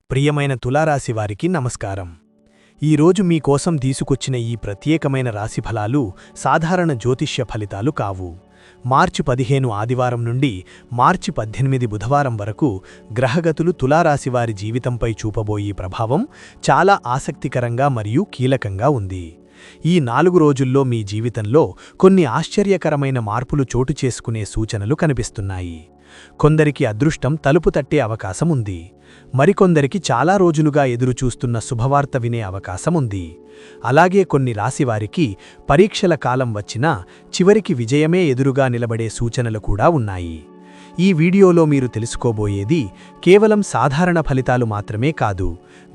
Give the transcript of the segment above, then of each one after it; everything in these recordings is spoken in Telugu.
ప్రియమైన తులారాశివారికి నమస్కారం. ఈరోజు మీకోసం తీసుకొచ్చిన ఈ ప్రత్యేకమైన రాశిఫలాలు సాధారణ జ్యోతిష్య ఫలితాలు కావు. మార్చి 15 ఆదివారం నుండి మార్చి 18 బుధవారం వరకు గ్రహగతులు తులారాశివారి జీవితంపై చూపబోయే ప్రభావం చాలా ఆసక్తికరంగా మరియు కీలకంగా ఉంది. ఈ 4 రోజుల్లో మీ జీవితంలో కొన్ని ఆశ్చర్యకరమైన మార్పులు చోటు చేసుకునే సూచనలు కనిపిస్తున్నాయి. కొందరికి అదృష్టం తలుపు తట్టే అవకాశముంది. మరికొందరికి చాలా రోజులుగా ఎదురుచూస్తున్న శుభవార్త వినే అవకాశముంది. అలాగే కొన్ని రాశివారికి పరీక్షల కాలం వచ్చినా చివరికి విజయమే ఎదురుగా నిలబడే సూచనలు కూడా ఉన్నాయి. ఈ వీడియోలో మీరు తెలుసుకోబోయేది కేవలం సాధారణ ఫలితాలు మాత్రమే కాదు.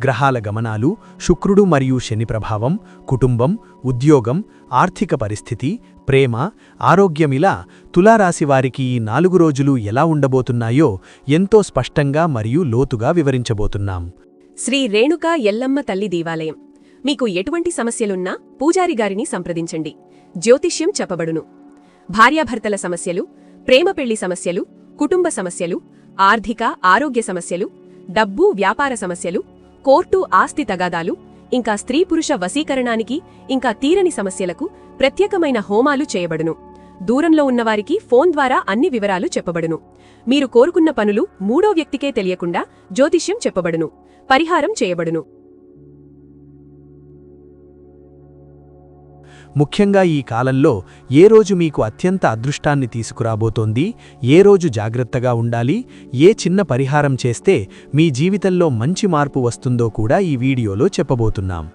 గ్రహాల గమనాలు, శుక్రుడు మరియు శని ప్రభావం, కుటుంబం, ఉద్యోగం, ఆర్థిక పరిస్థితి, ప్రేమ, ఆరోగ్యమిలా తులారాశివారికి ఈ 4 రోజులు ఎలా ఉండబోతున్నాయో ఎంతో స్పష్టంగా మరియు లోతుగా వివరించబోతున్నాం. శ్రీ రేణుకా ఎల్లమ్మ తల్లి దేవాలయం. మీకు ఎటువంటి సమస్యలున్నా పూజారి గారిని సంప్రదించండి. జ్యోతిష్యం చెప్పబడును. భార్యాభర్తల సమస్యలు, ప్రేమ పెళ్లి సమస్యలు, కుటుంబ సమస్యలు, ఆర్థిక ఆరోగ్య సమస్యలు, డబ్బు వ్యాపార సమస్యలు, కోర్టు ఆస్తి తగాదాలు, ఇంకా స్త్రీ పురుష వశీకరణానికి ఇంకా తీరని సమస్యలకు ప్రత్యేకమైన హోమాలు చేయబడును. దూరంలో ఉన్నవారికి ఫోన్ ద్వారా అన్ని వివరాలు చెప్పబడును. మీరు కోరుకున్న పనులు మూడో వ్యక్తికే తెలియకుండా జ్యోతిష్యం చెప్పబడును. పరిహారం చేయబడును. ముఖ్యంగా ఈ కాలంలో ఏ రోజు మీకు అత్యంత అదృష్టాన్ని తీసుకురాబోతోంది, ఏ రోజు జాగ్రత్తగా ఉండాలి, ఏ చిన్న పరిహారం చేస్తే మీ జీవితంలో మంచి మార్పు వస్తుందో కూడా ఈ వీడియోలో చెప్పబోతున్నాం.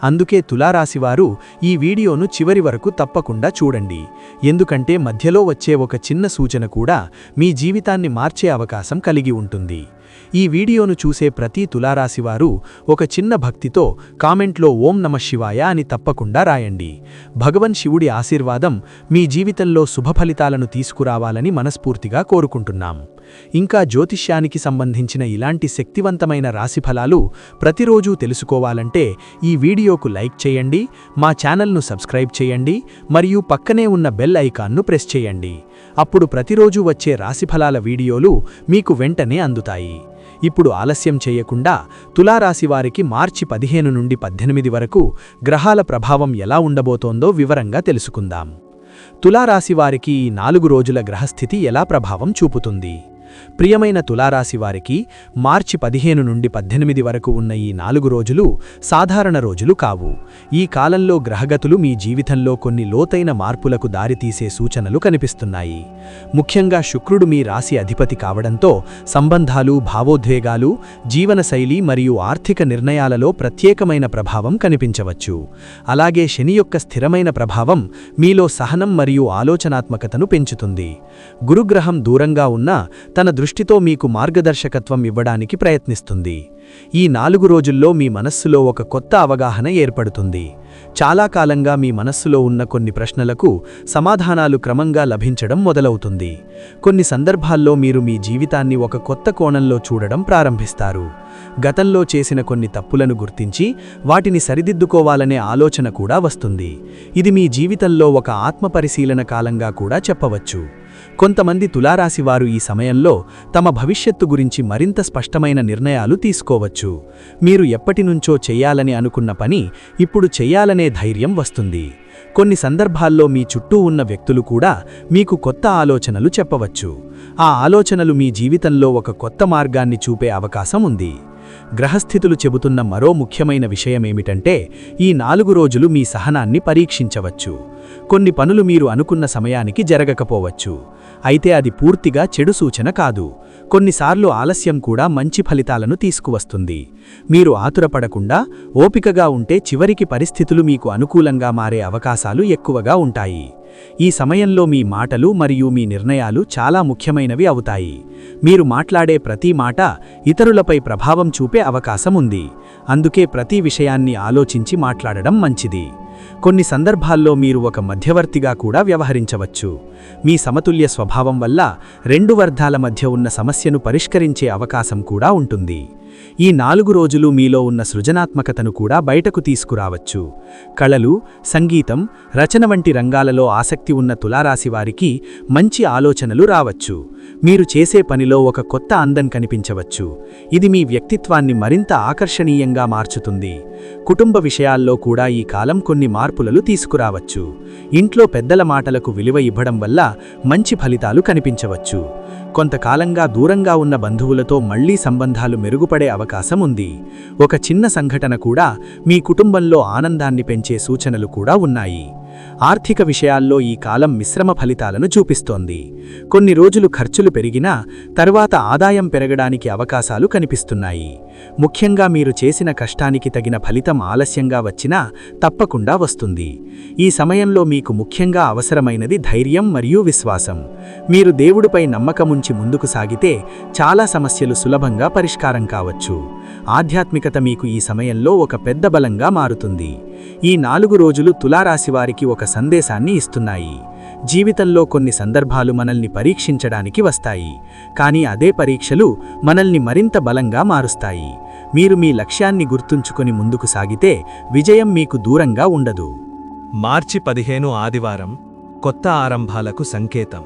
అందుకే తులారాశివారు ఈ వీడియోను చివరి వరకు తప్పకుండా చూడండి. ఎందుకంటే మధ్యలో వచ్చే ఒక చిన్న సూచన కూడా మీ జీవితాన్ని మార్చే అవకాశం కలిగి ఉంటుంది. ఈ వీడియోను చూసే ప్రతి తులారాశివారు ఒక చిన్న భక్తితో కామెంట్లో ఓం నమః శివాయ అని తప్పకుండా రాయండి. భగవన్ శివుడి ఆశీర్వాదం మీ జీవితంలో శుభఫలితాలను తీసుకురావాలని మనస్ఫూర్తిగా కోరుకుంటున్నాం. ఇంకా జ్యోతిష్యానికి సంబంధించిన ఇలాంటి శక్తివంతమైన రాశిఫలాలు ప్రతిరోజూ తెలుసుకోవాలంటే ఈ వీడియోకు లైక్ చేయండి, మా ఛానల్ను సబ్స్క్రైబ్ చేయండి మరియు పక్కనే ఉన్న బెల్ ఐకాన్ను ప్రెస్ చేయండి. అప్పుడు ప్రతిరోజు వచ్చే రాశిఫలాల వీడియోలు మీకు వెంటనే అందుతాయి. ఇప్పుడు ఆలస్యం చేయకుండా తులారాశివారికి మార్చి 15 నుండి 18 వరకు గ్రహాల ప్రభావం ఎలా ఉండబోతోందో వివరంగా తెలుసుకుందాం. తులారాశివారికి ఈ 4 రోజుల గ్రహస్థితి ఎలా ప్రభావం చూపుతుంది? ప్రియమైన తులారాశివారికి మార్చి 15 నుండి 18 వరకు ఉన్న ఈ 4 రోజులు సాధారణ రోజులు కావు. ఈ కాలంలో గ్రహగతులు మీ జీవితంలో కొన్ని లోతైన మార్పులకు దారితీసే సూచనలు కనిపిస్తున్నాయి. ముఖ్యంగా శుక్రుడు మీ రాశి అధిపతి కావడంతో సంబంధాలు, భావోద్వేగాలు, జీవనశైలి మరియు ఆర్థిక నిర్ణయాలలో ప్రత్యేకమైన ప్రభావం కనిపించవచ్చు. అలాగే శని యొక్క స్థిరమైన ప్రభావం మీలో సహనం మరియు ఆలోచనాత్మకతను పెంచుతుంది. గురుగ్రహం దూరంగా ఉన్నా తన దృష్టితో మీకు మార్గదర్శకత్వం ఇవ్వడానికి ప్రయత్నిస్తుంది. ఈ 4 రోజుల్లో మీ మనస్సులో ఒక కొత్త అవగాహన ఏర్పడుతుంది. చాలా కాలంగా మీ మనస్సులో ఉన్న కొన్ని ప్రశ్నలకు సమాధానాలు క్రమంగా లభించడం మొదలవుతుంది. కొన్ని సందర్భాల్లో మీరు మీ జీవితాన్ని ఒక కొత్త కోణంలో చూడడం ప్రారంభిస్తారు. గతంలో చేసిన కొన్ని తప్పులను గుర్తించి వాటిని సరిదిద్దుకోవాలనే ఆలోచన కూడా వస్తుంది. ఇది మీ జీవితంలో ఒక ఆత్మపరిశీలన కాలంగా కూడా చెప్పవచ్చు. కొంతమంది తులారాశివారు ఈ సమయంలో తమ భవిష్యత్తు గురించి మరింత స్పష్టమైన నిర్ణయాలు తీసుకోవచ్చు. మీరు ఎప్పటినుంచో చెయ్యాలని అనుకున్న పని ఇప్పుడు చెయ్యాలనే ధైర్యం వస్తుంది. కొన్ని సందర్భాల్లో మీ చుట్టూ ఉన్న వ్యక్తులు కూడా మీకు కొత్త ఆలోచనలు చెప్పవచ్చు. ఆ ఆలోచనలు మీ జీవితంలో ఒక కొత్త మార్గాన్ని చూపే అవకాశం ఉంది. గ్రహస్థితులు చెబుతున్న మరో ముఖ్యమైన విషయమేమిటంటే ఈ 4 రోజులు మీ సహనాన్ని పరీక్షించవచ్చు. కొన్ని పనులు మీరు అనుకున్న సమయానికి జరగకపోవచ్చు. అయితే అది పూర్తిగా చెడు సూచన కాదు. కొన్నిసార్లు ఆలస్యం కూడా మంచి ఫలితాలను తీసుకువస్తుంది. మీరు ఆతురపడకుండా ఓపికగా ఉంటే చివరికి పరిస్థితులు మీకు అనుకూలంగా మారే అవకాశాలు ఎక్కువగా ఉంటాయి. ఈ సమయంలో మీ మాటలు మరియు మీ నిర్ణయాలు చాలా ముఖ్యమైనవి అవుతాయి. మీరు మాట్లాడే ప్రతి మాట ఇతరులపై ప్రభావం చూపే అవకాశం ఉంది. అందుకే ప్రతి విషయాన్ని ఆలోచించి మాట్లాడడం మంచిది. కొన్ని సందర్భాల్లో మీరు ఒక మధ్యవర్తిగా కూడా వ్యవహరించవచ్చు. మీ సమతుల్య స్వభావం వల్ల 2 వర్గాల మధ్య ఉన్న సమస్యను పరిష్కరించే అవకాశం కూడా ఉంటుంది. ఈ 4 రోజులు మీలో ఉన్న సృజనాత్మకతను కూడా బయటకు తీసుకురావచ్చు. కళలు, సంగీతం, రచన వంటి రంగాలలో ఆసక్తి ఉన్న తులారాశివారికి మంచి ఆలోచనలు రావచ్చు. మీరు చేసే పనిలో ఒక కొత్త అందం కనిపించవచ్చు. ఇది మీ వ్యక్తిత్వాన్ని మరింత ఆకర్షణీయంగా మార్చుతుంది. కుటుంబ విషయాల్లో కూడా ఈ కాలం కొన్ని మార్పులను తీసుకురావచ్చు. ఇంట్లో పెద్దల మాటలకు విలువ ఇవ్వడం వల్ల మంచి ఫలితాలు కనిపించవచ్చు. కొంతకాలంగా దూరంగా ఉన్న బంధువులతో మళ్లీ సంబంధాలు మెరుగుపడే అవకాశం ఉంది. ఒక చిన్న సంఘటన కూడా మీ కుటుంబంలో ఆనందాన్ని పెంచే సూచనలు కూడా ఉన్నాయి. ఆర్థిక విషయాల్లో ఈ కాలం మిశ్రమ ఫలితాలను చూపిస్తోంది. కొన్ని రోజులు ఖర్చులు పెరిగినా తరువాత ఆదాయం పెరగడానికి అవకాశాలు కనిపిస్తున్నాయి. ముఖ్యంగా మీరు చేసిన కష్టానికి తగిన ఫలితం ఆలస్యంగా వచ్చినా తప్పకుండా వస్తుంది. ఈ సమయంలో మీకు ముఖ్యంగా అవసరమైనది ధైర్యం మరియు విశ్వాసం. మీరు దేవుడిపై నమ్మకముంచి ముందుకు సాగితే చాలా సమస్యలు సులభంగా పరిష్కారం కావచ్చు. ఆధ్యాత్మికత మీకు ఈ సమయంలో ఒక పెద్ద బలంగా మారుతుంది. ఈ 4 రోజులు తులారాశివారికి ఒక సందేశాన్ని ఇస్తున్నాయి. జీవితంలో కొన్ని సందర్భాలు మనల్ని పరీక్షించడానికి వస్తాయి, కానీ అదే పరీక్షలు మనల్ని మరింత బలంగా మారుస్తాయి. మీరు మీ లక్ష్యాన్ని గుర్తుంచుకొని ముందుకు సాగితే విజయం మీకు దూరంగా ఉండదు. మార్చి 15 ఆదివారం కొత్త ఆరంభాలకు సంకేతం.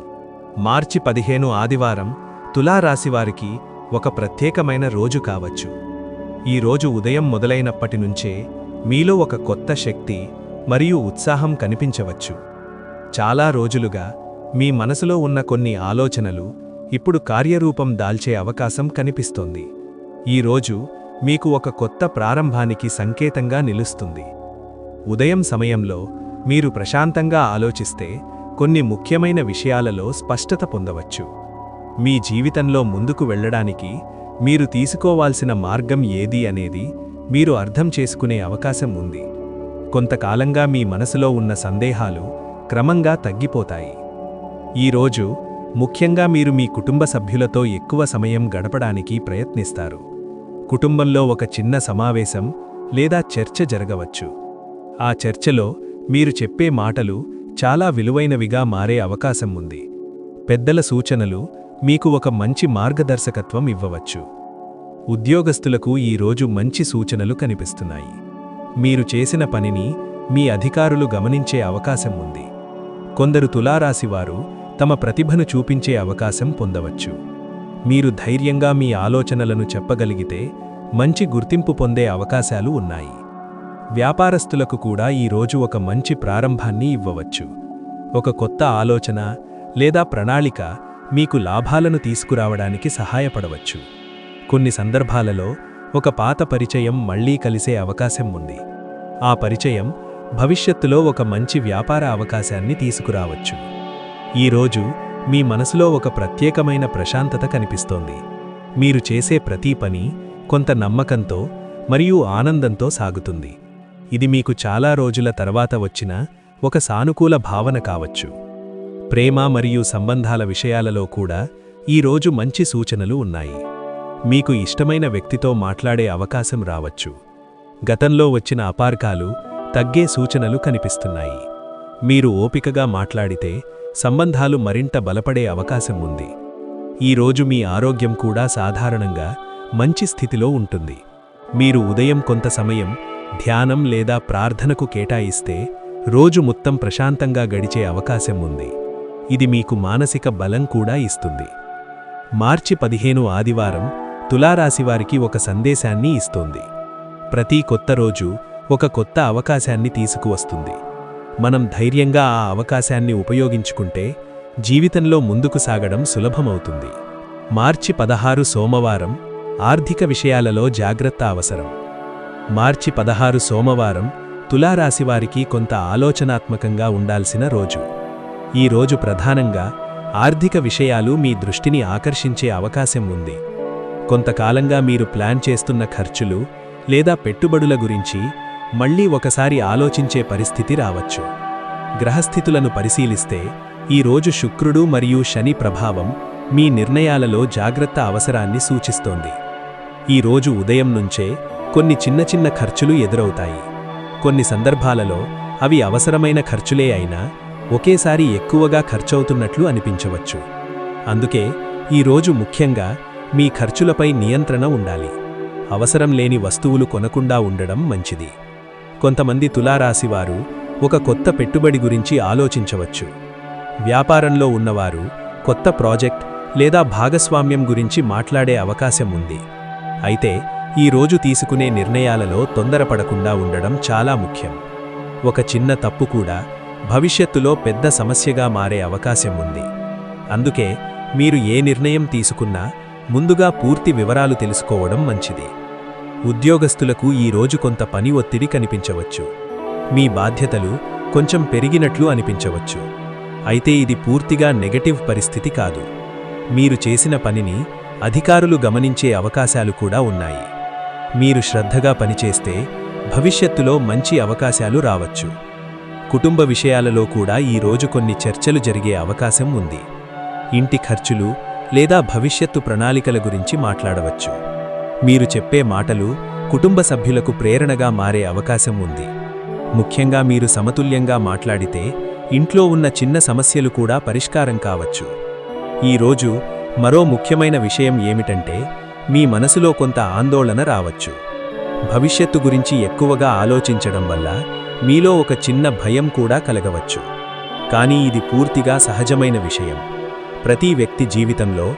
మార్చి 15 ఆదివారం తులారాశివారికి ఒక ప్రత్యేకమైన రోజు కావచ్చు. ఈ రోజు ఉదయం మొదలైనప్పటి నుంచే మీలో ఒక కొత్త శక్తి మరియు ఉత్సాహం కనిపించవచ్చు. చాలా రోజులుగా మీ మనసులో ఉన్న కొన్ని ఆలోచనలు ఇప్పుడు కార్యరూపం దాల్చే అవకాశం కనిపిస్తోంది. ఈ రోజు మీకు ఒక కొత్త ప్రారంభానికి సంకేతంగా నిలుస్తుంది. ఉదయం సమయంలో మీరు ప్రశాంతంగా ఆలోచిస్తే కొన్ని ముఖ్యమైన విషయాలలో స్పష్టత పొందవచ్చు. మీ జీవితంలో ముందుకు వెళ్ళడానికి మీరు తీసుకోవాల్సిన మార్గం ఏది అనేది మీరు అర్థం చేసుకునే అవకాశం ఉంది. కొంతకాలంగా మీ మనసులో ఉన్న సందేహాలు క్రమంగా తగ్గిపోతాయి. ఈరోజు ముఖ్యంగా మీరు మీ కుటుంబ సభ్యులతో ఎక్కువ సమయం గడపడానికి ప్రయత్నిస్తారు. కుటుంబంలో ఒక చిన్న సమావేశం లేదా చర్చ జరగవచ్చు. ఆ చర్చలో మీరు చెప్పే మాటలు చాలా విలువైనవిగా మారే అవకాశం ఉంది. పెద్దల సూచనలు మీకు ఒక మంచి మార్గదర్శకత్వం ఇవ్వవచ్చు. ఉద్యోగస్తులకు ఈ రోజు మంచి సూచనలు కనిపిస్తున్నాయి. మీరు చేసిన పనిని మీ అధికారులు గమనించే అవకాశం ఉంది. కొందరు తులారాశివారు తమ ప్రతిభను చూపించే అవకాశం పొందవచ్చు. మీరు ధైర్యంగా మీ ఆలోచనలను చెప్పగలిగితే మంచి గుర్తింపు పొందే అవకాశాలు ఉన్నాయి. వ్యాపారస్తులకు కూడా ఈ రోజు ఒక మంచి ప్రారంభాన్ని ఇవ్వవచ్చు. ఒక కొత్త ఆలోచన లేదా ప్రణాళిక మీకు లాభాలను తీసుకురావడానికి సహాయపడవచ్చు. కొన్ని సందర్భాలలో ఒక పాత పరిచయం మళ్లీ కలిసే అవకాశం ఉంది. ఆ పరిచయం భవిష్యత్తులో ఒక మంచి వ్యాపార అవకాశాన్ని తీసుకురావచ్చు. ఈరోజు మీ మనసులో ఒక ప్రత్యేకమైన ప్రశాంతత కనిపిస్తోంది. మీరు చేసే ప్రతి పని కొంత నమ్మకంతో మరియు ఆనందంతో సాగుతుంది. ఇది మీకు చాలా రోజుల తర్వాత వచ్చిన ఒక సానుకూల భావన కావచ్చు. ప్రేమ మరియు సంబంధాల విషయాలలో కూడా ఈరోజు మంచి సూచనలు ఉన్నాయి. మీకు ఇష్టమైన వ్యక్తితో మాట్లాడే అవకాశం రావచ్చు. గతంలో వచ్చిన అపార్కాలు తగ్గే సూచనలు కనిపిస్తున్నాయి. మీరు ఓపికగా మాట్లాడితే సంబంధాలు మరింత బలపడే అవకాశం ఉంది. ఈరోజు మీ ఆరోగ్యం కూడా సాధారణంగా మంచి స్థితిలో ఉంటుంది. మీరు ఉదయం కొంత సమయం ధ్యానం లేదా ప్రార్థనకు కేటాయిస్తే రోజు మొత్తం ప్రశాంతంగా గడిచే అవకాశం ఉంది. ఇది మీకు మానసిక బలం కూడా ఇస్తుంది. మార్చి 15 ఆదివారం తులారాశివారికి ఒక సందేశాన్ని ఇస్తోంది. ప్రతి కొత్త రోజు ఒక కొత్త అవకాశాన్ని తీసుకువస్తుంది. మనం ధైర్యంగా ఆ అవకాశాన్ని ఉపయోగించుకుంటే జీవితంలో ముందుకు సాగడం సులభమవుతుంది. మార్చి 16 సోమవారం ఆర్థిక విషయాలలో జాగ్రత్త అవసరం. మార్చి 16 సోమవారం తులారాశివారికి కొంత ఆలోచనాత్మకంగా ఉండాల్సిన రోజు. ఈ రోజు ప్రధానంగా ఆర్థిక విషయాలు మీ దృష్టిని ఆకర్షించే అవకాశం ఉంది. కొంతకాలంగా మీరు ప్లాన్ చేస్తున్న ఖర్చులు లేదా పెట్టుబడుల గురించి మళ్లీ ఒకసారి ఆలోచించే పరిస్థితి రావచ్చు. గ్రహస్థితులను పరిశీలిస్తే ఈ రోజు శుక్రుడు మరియు శని ప్రభావం మీ నిర్ణయాలలో జాగ్రత్త అవసరాన్ని సూచిస్తోంది. ఈ రోజు ఉదయం నుంచే కొన్ని చిన్న చిన్న ఖర్చులు ఎదురవుతాయి. కొన్ని సందర్భాలలో అవి అవసరమైన ఖర్చులే అయినా ఒకేసారి ఎక్కువగా ఖర్చవుతున్నట్లు అనిపించవచ్చు. అందుకే ఈ రోజు ముఖ్యంగా మీ ఖర్చులపై నియంత్రణ ఉండాలి. అవసరం లేని వస్తువులు కొనకుండా ఉండడం మంచిది. కొంతమంది తులారాశివారు ఒక కొత్త పెట్టుబడి గురించి ఆలోచించవచ్చు. వ్యాపారంలో ఉన్నవారు కొత్త ప్రాజెక్ట్ లేదా భాగస్వామ్యం గురించి మాట్లాడే అవకాశం ఉంది. అయితే ఈ రోజు తీసుకునే నిర్ణయాలలో తొందరపడకుండా ఉండడం చాలా ముఖ్యం. ఒక చిన్న తప్పు కూడా భవిష్యత్తులో పెద్ద సమస్యగా మారే అవకాశం ఉంది. అందుకే మీరు ఏ నిర్ణయం తీసుకున్నా ముందుగా పూర్తి వివరాలు తెలుసుకోవడం మంచిది. ఉద్యోగస్తులకు ఈ రోజు కొంత పని ఒత్తిడి కనిపించవచ్చు. మీ బాధ్యతలు కొంచెం పెరిగినట్లు అనిపించవచ్చు. అయితే ఇది పూర్తిగా నెగటివ్ పరిస్థితి కాదు. మీరు చేసిన పనిని అధికారులు గమనించే అవకాశాలు కూడా ఉన్నాయి. మీరు శ్రద్ధగా పనిచేస్తే భవిష్యత్తులో మంచి అవకాశాలు రావచ్చు. కుటుంబ విషయాలలో కూడా ఈ రోజు కొన్ని చర్చలు జరిగే అవకాశం ఉంది. ఇంటి ఖర్చులు లేదా భవిష్యత్తు ప్రణాళికల గురించి మాట్లాడవచ్చు. మీరు చెప్పే మాటలు కుటుంబ సభ్యులకు ప్రేరణగా మారే అవకాశం ఉంది. ముఖ్యంగా మీరు సమతుల్యంగా మాట్లాడితే ఇంట్లో ఉన్న చిన్న సమస్యలు కూడా పరిష్కారం కావచ్చు. ఈ రోజు మరో ముఖ్యమైన విషయం ఏమిటంటే మీ మనసులో కొంత ఆందోళన రావచ్చు. భవిష్యత్తు గురించి ఎక్కువగా ఆలోచించడం వల్ల మీలో ఒక చిన్న భయం కూడా కలగవచ్చు. కానీ ఇది పూర్తిగా సహజమైన విషయం. ప్రతి వ్యక్తి జీవితంలో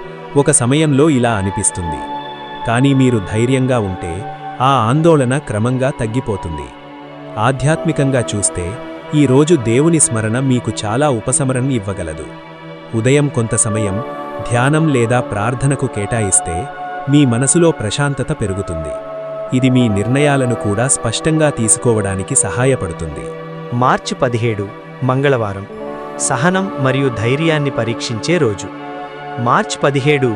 ఒక సమయంలో ఇలా అనిపిస్తుంది. కానీ మీరు ధైర్యంగా ఉంటే ఆ ఆందోళన క్రమంగా తగ్గిపోతుంది. ఆధ్యాత్మికంగా చూస్తే ఈ రోజు దేవుని స్మరణ మీకు చాలా ఉపశమనం ఇవ్వగలదు. ఉదయం కొంత సమయం ధ్యానం లేదా ప్రార్థనకు కేటాయిస్తే మీ మనసులో ప్రశాంతత పెరుగుతుంది. ఇది మీ నిర్ణయాలను కూడా స్పష్టంగా తీసుకోవడానికి సహాయపడుతుంది. మార్చి 17 మంగళవారం సహనం మరియు ధైర్యాన్ని పరీక్షించే రోజు. మార్చి 17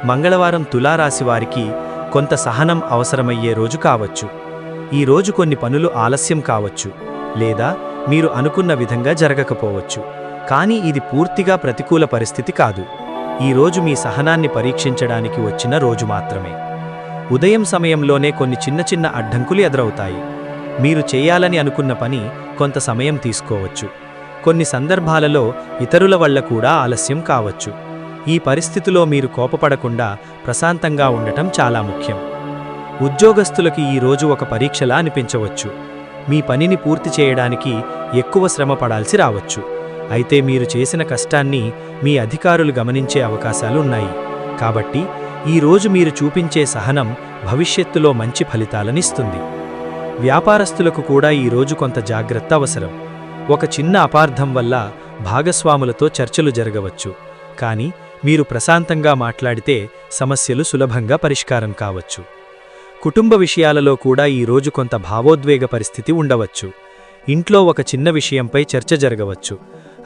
మంగళవారం తులారాశివారికి కొంత సహనం అవసరమయ్యే రోజు కావచ్చు. ఈ రోజు కొన్ని పనులు ఆలస్యం కావచ్చు లేదా మీరు అనుకున్న విధంగా జరగకపోవచ్చు. కానీ ఇది పూర్తిగా ప్రతికూల పరిస్థితి కాదు. ఈ రోజు మీ సహనాన్ని పరీక్షించడానికి వచ్చిన రోజు మాత్రమే. ఉదయం సమయంలోనే కొన్ని చిన్న చిన్న అడ్డంకులు ఎదురవుతాయి. మీరు చేయాలని అనుకున్న పని కొంత సమయం తీసుకోవచ్చు. కొన్ని సందర్భాలలో ఇతరుల వల్ల కూడా ఆలస్యం కావచ్చు. ఈ పరిస్థితిలో మీరు కోపపడకుండా ప్రశాంతంగా ఉండటం చాలా ముఖ్యం. ఉద్యోగస్తులకి ఈ రోజు ఒక పరీక్షలా అనిపించవచ్చు. మీ పనిని పూర్తి చేయడానికి ఎక్కువ శ్రమ పడాల్సి రావచ్చు. అయితే మీరు చేసిన కష్టాన్ని మీ అధికారులు గమనించే అవకాశాలు ఉన్నాయి. కాబట్టి ఈ రోజు మీరు చూపించే సహనం భవిష్యత్తులో మంచి ఫలితాలనిస్తుంది. వ్యాపారస్తులకు కూడా ఈ రోజు కొంత జాగ్రత్త అవసరం. ఒక చిన్న అపార్థం వల్ల భాగస్వాములతో చర్చలు జరగవచ్చు. కానీ మీరు ప్రశాంతంగా మాట్లాడితే సమస్యలు సులభంగా పరిష్కారం కావచ్చు. కుటుంబ విషయాలలో కూడా ఈ రోజు కొంత భావోద్వేగ పరిస్థితి ఉండవచ్చు. ఇంట్లో ఒక చిన్న విషయంపై చర్చ జరగవచ్చు.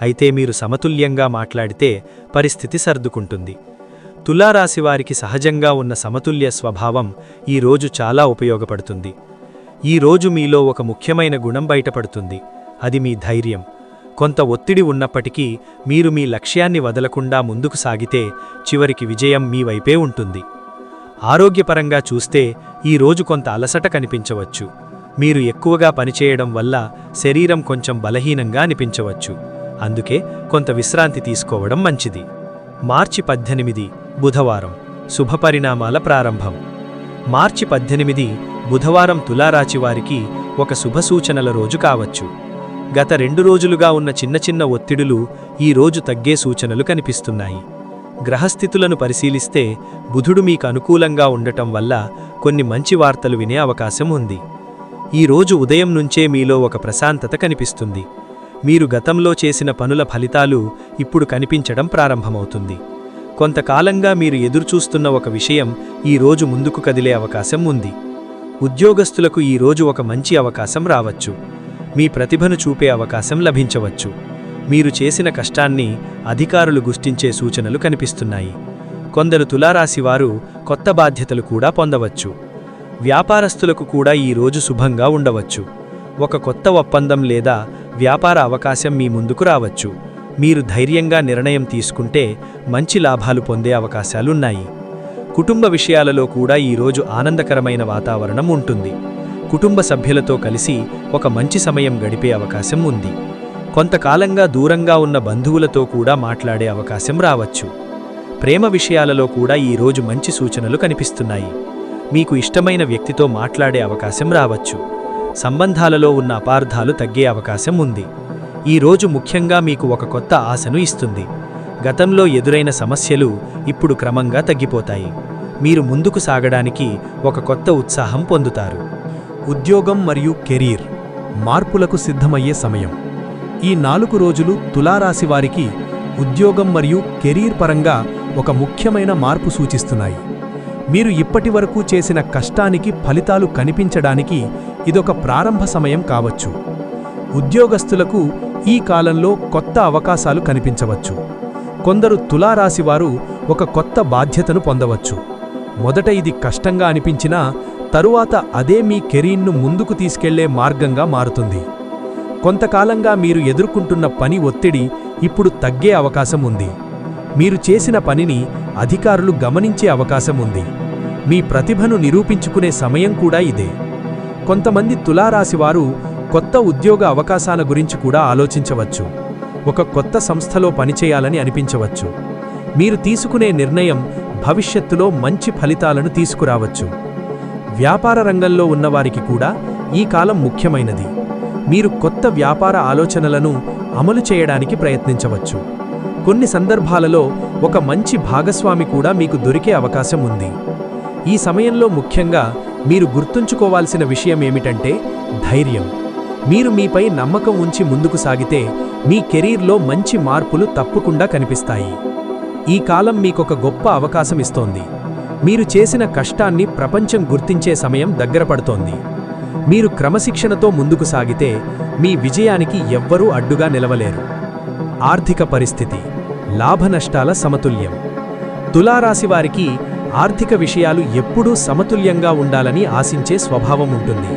అయితే మీరు సమతుల్యంగా మాట్లాడితే పరిస్థితి సర్దుకుంటుంది. తులారాశివారికి సహజంగా ఉన్న సమతుల్య స్వభావం ఈ రోజు చాలా ఉపయోగపడుతుంది. ఈ రోజు మీలో ఒక ముఖ్యమైన గుణం బయటపడుతుంది. అది మీ ధైర్యం. కొంత ఒత్తిడి ఉన్నప్పటికీ మీరు మీ లక్ష్యాన్ని వదలకుండా ముందుకు సాగితే చివరికి విజయం మీ వైపే ఉంటుంది. ఆరోగ్యపరంగా చూస్తే ఈ రోజు కొంత అలసట కనిపించవచ్చు. మీరు ఎక్కువగా పనిచేయడం వల్ల శరీరం కొంచెం బలహీనంగా అనిపించవచ్చు. అందుకే కొంత విశ్రాంతి తీసుకోవడం మంచిది. మార్చి 18 బుధవారం శుభపరిణామాల ప్రారంభం. మార్చి 18 బుధవారం తులారాశివారికి ఒక శుభసూచనల రోజు కావచ్చు. గత 2 రోజులుగా ఉన్న చిన్న చిన్న ఒత్తిడులు ఈ రోజు తగ్గే సూచనలు కనిపిస్తున్నాయి. గ్రహస్థితులను పరిశీలిస్తే బుధుడు మీకు అనుకూలంగా ఉండటం వల్ల కొన్ని మంచి వార్తలు వినే అవకాశం ఉంది. ఈ రోజు ఉదయం నుంచే మీలో ఒక ప్రశాంతత కనిపిస్తుంది. మీరు గతంలో చేసిన పనుల ఫలితాలు ఇప్పుడు కనిపించడం ప్రారంభమవుతుంది. కొంతకాలంగా మీరు ఎదురుచూస్తున్న ఒక విషయం ఈ రోజు ముందుకు కదిలే అవకాశం ఉంది. ఉద్యోగస్తులకు ఈ రోజు ఒక మంచి అవకాశం రావచ్చు. మీ ప్రతిభను చూపే అవకాశం లభించవచ్చు. మీరు చేసిన కష్టాన్ని అధికారులు గుర్తించే సూచనలు కనిపిస్తున్నాయి. కొందరు తులారాశివారు కొత్త బాధ్యతలు కూడా పొందవచ్చు. వ్యాపారస్తులకు కూడా ఈ రోజు శుభంగా ఉండవచ్చు. ఒక కొత్త ఒప్పందం లేదా వ్యాపార అవకాశం మీ ముందుకు రావచ్చు. మీరు ధైర్యంగా నిర్ణయం తీసుకుంటే మంచి లాభాలు పొందే అవకాశాలున్నాయి. కుటుంబ విషయాలలో కూడా ఈ రోజు ఆనందకరమైన వాతావరణం ఉంటుంది. కుటుంబ సభ్యులతో కలిసి ఒక మంచి సమయం గడిపే అవకాశం ఉంది. కొంతకాలంగా దూరంగా ఉన్న బంధువులతో కూడా మాట్లాడే అవకాశం రావచ్చు. ప్రేమ విషయాలలో కూడా ఈ రోజు మంచి సూచనలు కనిపిస్తున్నాయి. మీకు ఇష్టమైన వ్యక్తితో మాట్లాడే అవకాశం రావచ్చు. సంబంధాలలో ఉన్న అపార్థాలు తగ్గే అవకాశం ఉంది. ఈ రోజు ముఖ్యంగా మీకు ఒక కొత్త ఆశను ఇస్తుంది. గతంలో ఎదురైన సమస్యలు ఇప్పుడు క్రమంగా తగ్గిపోతాయి. మీరు ముందుకు సాగడానికి ఒక కొత్త ఉత్సాహం పొందుతారు. ఉద్యోగం మరియు కెరీర్ మార్పులకు సిద్ధమయ్యే సమయం. ఈ 4 రోజులు తులారాశివారికి ఉద్యోగం మరియు కెరీర్ పరంగా ఒక ముఖ్యమైన మార్పు సూచిస్తున్నాయి. మీరు ఇప్పటివరకు చేసిన కష్టానికి ఫలితాలు కనిపించడానికి ఇదొక ప్రారంభ సమయం కావచ్చు. ఉద్యోగస్తులకు ఈ కాలంలో కొత్త అవకాశాలు కనిపించవచ్చు. కొందరు తులారాశివారు ఒక కొత్త బాధ్యతను పొందవచ్చు. మొదట ఇది కష్టంగా అనిపించినా తరువాత అదే మీ కెరీర్ను ముందుకు తీసుకెళ్లే మార్గంగా మారుతుంది. కొంతకాలంగా మీరు ఎదుర్కొంటున్న పని ఒత్తిడి ఇప్పుడు తగ్గే అవకాశం ఉంది. మీరు చేసిన పనిని అధికారులు గమనించే అవకాశం ఉంది. మీ ప్రతిభను నిరూపించుకునే సమయం కూడా ఇదే. కొంతమంది తులారాశివారు కొత్త ఉద్యోగ అవకాశాల గురించి కూడా ఆలోచించవచ్చు. ఒక కొత్త సంస్థలో పనిచేయాలని అనిపించవచ్చు. మీరు తీసుకునే నిర్ణయం భవిష్యత్తులో మంచి ఫలితాలను తీసుకురావచ్చు. వ్యాపార రంగంలో ఉన్నవారికి కూడా ఈ కాలం ముఖ్యమైనది. మీరు కొత్త వ్యాపార ఆలోచనలను అమలు చేయడానికి ప్రయత్నించవచ్చు. కొన్ని సందర్భాలలో ఒక మంచి భాగస్వామి కూడా మీకు దొరికే అవకాశం ఉంది. ఈ సమయంలో ముఖ్యంగా మీరు గుర్తుంచుకోవాల్సిన విషయమేమిటంటే ధైర్యం. మీరు మీపై నమ్మకం ఉంచి ముందుకు సాగితే మీ కెరీర్లో మంచి మార్పులు తప్పకుండా కనిపిస్తాయి. ఈ కాలం మీకొక గొప్ప అవకాశం ఇస్తోంది. మీరు చేసిన కష్టాన్ని ప్రపంచం గుర్తించే సమయం దగ్గర పడుతోంది. మీరు క్రమశిక్షణతో ముందుకు సాగితే మీ విజయానికి ఎవ్వరూ అడ్డుగా నిలవలేరు. ఆర్థిక పరిస్థితి లాభనష్టాల సమతుల్యం. తులారాశివారికి ఆర్థిక విషయాలు ఎప్పుడూ సమతుల్యంగా ఉండాలని ఆశించే స్వభావం ఉంటుంది.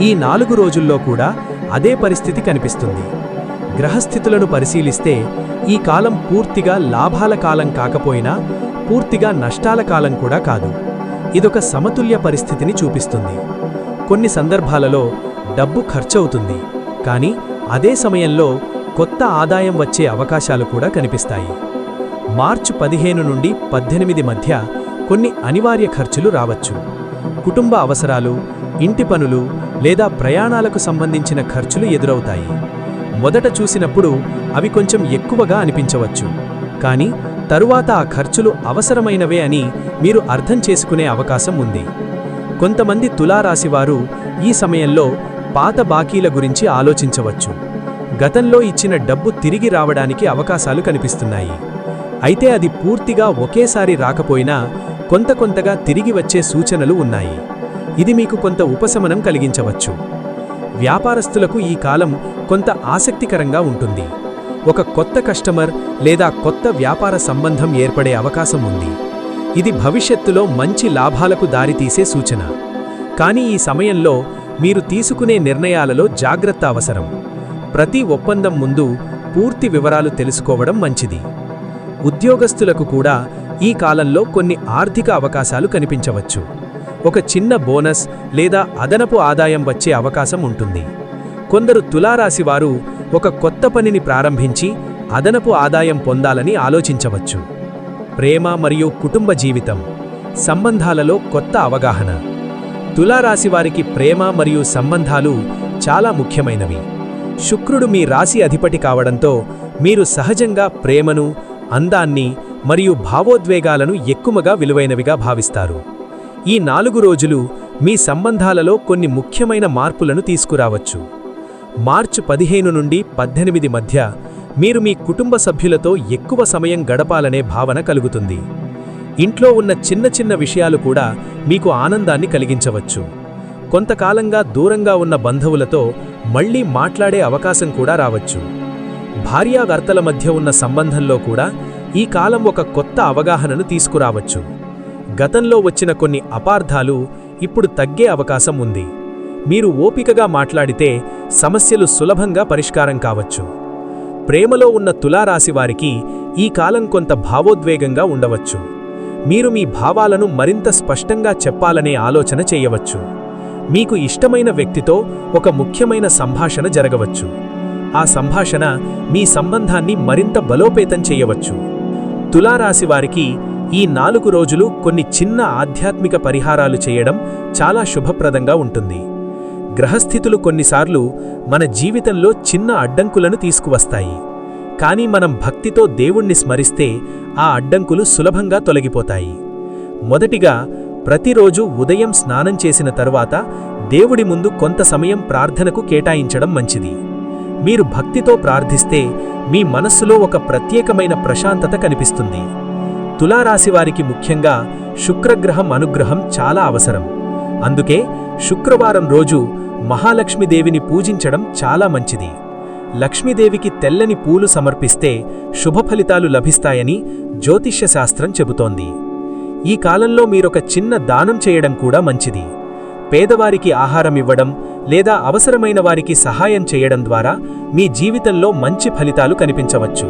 ఈ 4 రోజుల్లో కూడా అదే పరిస్థితి కనిపిస్తుంది. గ్రహస్థితులను పరిశీలిస్తే ఈ కాలం పూర్తిగా లాభాల కాలం కాకపోయినా పూర్తిగా నష్టాల కాలం కూడా కాదు. ఇదొక సమతుల్య పరిస్థితిని చూపిస్తుంది. కొన్ని సందర్భాలలో డబ్బు ఖర్చవుతుంది, కానీ అదే సమయంలో కొత్త ఆదాయం వచ్చే అవకాశాలు కూడా కనిపిస్తాయి. మార్చి 15 నుండి 18 మధ్య కొన్ని అనివార్య ఖర్చులు రావచ్చు. కుటుంబ అవసరాలు, ఇంటి పనులు లేదా ప్రయాణాలకు సంబంధించిన ఖర్చులు ఎదురవుతాయి. మొదట చూసినప్పుడు అవి కొంచెం ఎక్కువగా అనిపించవచ్చు, కానీ తరువాత ఆ ఖర్చులు అవసరమైనవే అని మీరు అర్థం చేసుకునే అవకాశం ఉంది. కొంతమంది తులారాశివారు ఈ సమయంలో పాత బాకీల గురించి ఆలోచించవచ్చు. గతంలో ఇచ్చిన డబ్బు తిరిగి రావడానికి అవకాశాలు కనిపిస్తున్నాయి. అయితే అది పూర్తిగా ఒకేసారి రాకపోయినా కొంతగా తిరిగి వచ్చే సూచనలు ఉన్నాయి. ఇది మీకు కొంత ఉపశమనం కలిగించవచ్చు. వ్యాపారస్తులకు ఈ కాలం కొంత ఆసక్తికరంగా ఉంటుంది. ఒక కొత్త కస్టమర్ లేదా కొత్త వ్యాపార సంబంధం ఏర్పడే అవకాశం ఉంది. ఇది భవిష్యత్తులో మంచి లాభాలకు దారితీసే సూచన. కానీ ఈ సమయంలో మీరు తీసుకునే నిర్ణయాలలో జాగ్రత్త అవసరం. ప్రతి ఒప్పందం ముందు పూర్తి వివరాలు తెలుసుకోవడం మంచిది. ఉద్యోగస్తులకు కూడా ఈ కాలంలో కొన్ని ఆర్థిక అవకాశాలు కనిపించవచ్చు. ఒక చిన్న బోనస్ లేదా అదనపు ఆదాయం వచ్చే అవకాశం ఉంటుంది. కొందరు తులారాశివారు ఒక కొత్త పనిని ప్రారంభించి అదనపు ఆదాయం పొందాలని ఆలోచించవచ్చు. ప్రేమ మరియు కుటుంబ జీవితం సంబంధాలలో కొత్త అవగాహన. తులారాశివారికి ప్రేమ మరియు సంబంధాలు చాలా ముఖ్యమైనవి. శుక్రుడు మీ రాశి అధిపతి కావడంతో మీరు సహజంగా ప్రేమను, అందాన్ని మరియు భావోద్వేగాలను ఎక్కువగా విలువైనవిగా భావిస్తారు. ఈ 4 రోజులు మీ సంబంధాలలో కొన్ని ముఖ్యమైన మార్పులను తీసుకురావచ్చు. మార్చి 15 నుండి 18 మధ్య మీరు మీ కుటుంబ సభ్యులతో ఎక్కువ సమయం గడపాలనే భావన కలుగుతుంది. ఇంట్లో ఉన్న చిన్న విషయాలు కూడా మీకు ఆనందాన్ని కలిగించవచ్చు. కొంతకాలంగా దూరంగా ఉన్న బంధువులతో మళ్లీ మాట్లాడే అవకాశం కూడా రావచ్చు. భార్యాభర్తల మధ్య ఉన్న సంబంధంలో కూడా ఈ కాలం ఒక కొత్త అవగాహనను తీసుకురావచ్చు. గతంలో వచ్చిన కొన్ని అపార్థాలు ఇప్పుడు తగ్గే అవకాశం ఉంది. మీరు ఓపికగా మాట్లాడితే సమస్యలు సులభంగా పరిష్కారం కావచ్చు. ప్రేమలో ఉన్న తులారాశివారికి ఈ కాలం కొంత భావోద్వేగంగా ఉండవచ్చు. మీరు మీ భావాలను మరింత స్పష్టంగా చెప్పాలనే ఆలోచన చేయవచ్చు. మీకు ఇష్టమైన వ్యక్తితో ఒక ముఖ్యమైన సంభాషణ జరగవచ్చు. ఆ సంభాషణ మీ సంబంధాన్ని మరింత బలోపేతం చేయవచ్చు. తులారాశివారికి ఈ 4 రోజులు కొన్ని చిన్న ఆధ్యాత్మిక పరిహారాలు చేయడం చాలా శుభప్రదంగా ఉంటుంది. గ్రహస్థితులు కొన్నిసార్లు మన జీవితంలో చిన్న అడ్డంకులను తీసుకువస్తాయి. కానీ మనం భక్తితో దేవుణ్ణి స్మరిస్తే ఆ అడ్డంకులు సులభంగా తొలగిపోతాయి. మొదటిగా, ప్రతిరోజు ఉదయం స్నానం చేసిన తరువాత దేవుడి ముందు కొంత సమయం ప్రార్థనకు కేటాయించడం మంచిది. మీరు భక్తితో ప్రార్థిస్తే మీ మనస్సులో ఒక ప్రత్యేకమైన ప్రశాంతత కనిపిస్తుంది. తులారాశివారికి ముఖ్యంగా శుక్రగ్రహం అనుగ్రహం చాలా అవసరం. అందుకే శుక్రవారం రోజు మహాలక్ష్మీదేవిని పూజించడం చాలా మంచిది. లక్ష్మీదేవికి తెల్లని పూలు సమర్పిస్తే శుభఫలితాలు లభిస్తాయని జ్యోతిష్య శాస్త్రం చెబుతోంది. ఈ కాలంలో మీరొక చిన్న దానం చేయడం కూడా మంచిది. పేదవారికి ఆహారం ఇవ్వడం లేదా అవసరమైన వారికి సహాయం చేయడం ద్వారా మీ జీవితంలో మంచి ఫలితాలు కనిపించవచ్చు.